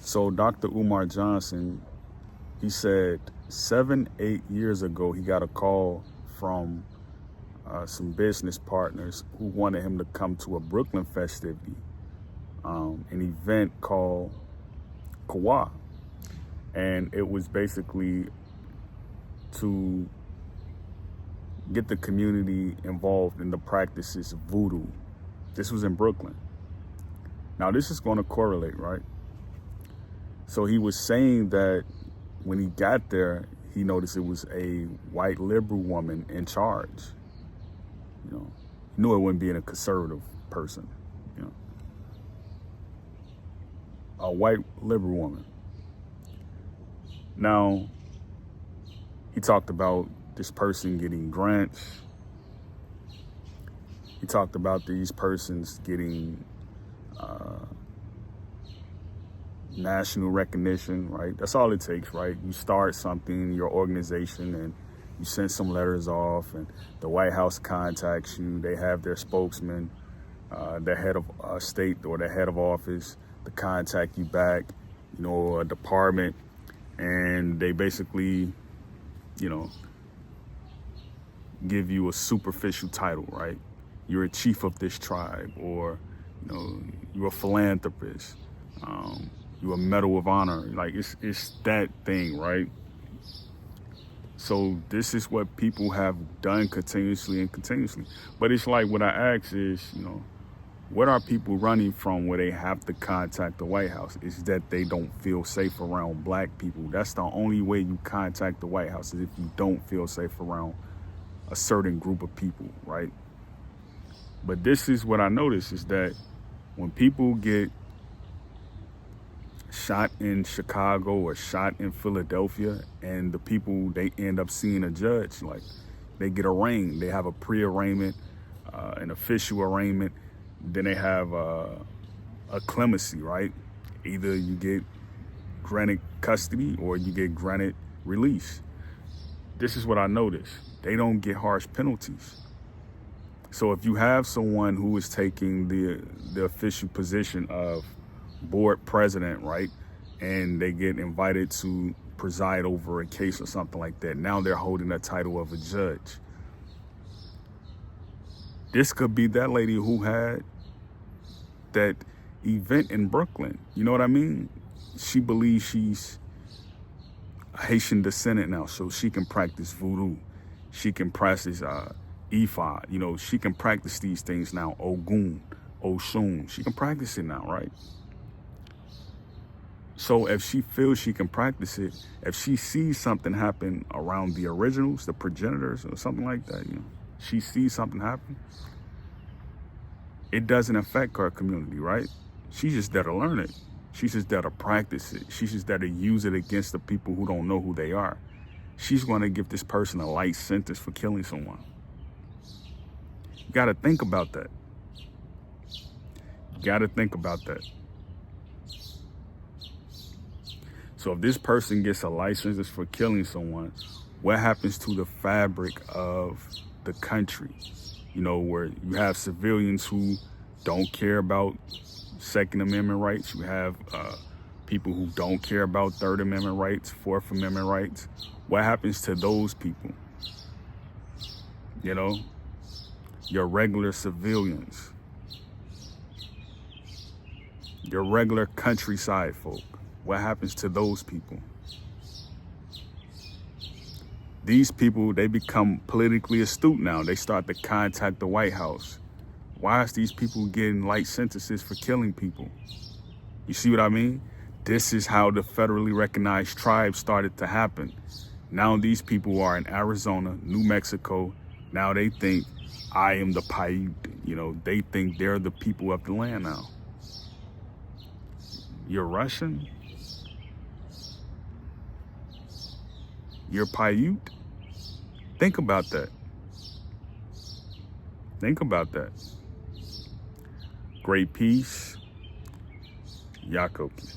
So Dr. Umar Johnson, he said 7-8 years ago, he got a call from some business partners who wanted him to come to a Brooklyn festivity, an event called Kawa. And it was basically to get the community involved in the practices of voodoo. This was in Brooklyn. Now this is going to correlate, right? So he was saying that when he got there, he noticed it was a white liberal woman in charge. You know, he knew it wouldn't be a conservative person, you know. A white liberal woman. Now, he talked about this person getting grants. He talked about these persons getting national recognition, right? That's all it takes, right? You start something, your organization, and you send some letters off, and the White House contacts you. They have their spokesman, the head of state or the head of office to contact you back, you know, a department, and they basically, you know, give you a superficial title, right? You're a chief of this tribe, or, you know, you're a philanthropist. You're a Medal of Honor. Like, it's that thing, right? So this is what people have done continuously and continuously. But it's like, what I ask is, you know, what are people running from where they have to contact the White House? Is that they don't feel safe around black people. That's the only way you contact the White House, is if you don't feel safe around a certain group of people, right? But this is what I noticed, is that when people get shot in Chicago or shot in Philadelphia, and the people, they end up seeing a judge, like they get arraigned, they have a pre-arraignment, an official arraignment, then they have a clemency, right? Either you get granted custody or you get granted release. This is what I noticed. They don't get harsh penalties. So if you have someone who is taking the official position of board president, right, and they get invited to preside over a case or something like that, now they're holding the title of a judge. This could be that lady who had that event in Brooklyn. You know what I mean? She believes she's Haitian descendant now, so she can practice voodoo. She can practice Ifa. You know, she can practice these things now. Ogun, Oshun. She can practice it now, right? So if she feels she can practice it, if she sees something happen around the originals, the progenitors, or something like that, you know, she sees something happen, it doesn't affect her community, right? She's just there to learn it. She's just there to practice it. She's just there to use it against the people who don't know who they are. She's going to give this person a light sentence for killing someone. You got to think about that. You got to think about that. So if this person gets a license for killing someone, what happens to the fabric of the country? You know, where you have civilians who don't care about Second Amendment rights. You have people who don't care about Third Amendment rights, Fourth Amendment rights. What happens to those people? You know, your regular civilians, your regular countryside folk. What happens to those people? These people, they become politically astute now. They start to contact the White House. Why is these people getting light sentences for killing people? You see what I mean? This is how the federally recognized tribes started to happen. Now these people are in Arizona, New Mexico. Now they think, I am the Paiute. You know, they think they're the people of the land now. You're Russian? You're Paiute? Think about that. Think about that. Great peace. Yakoki.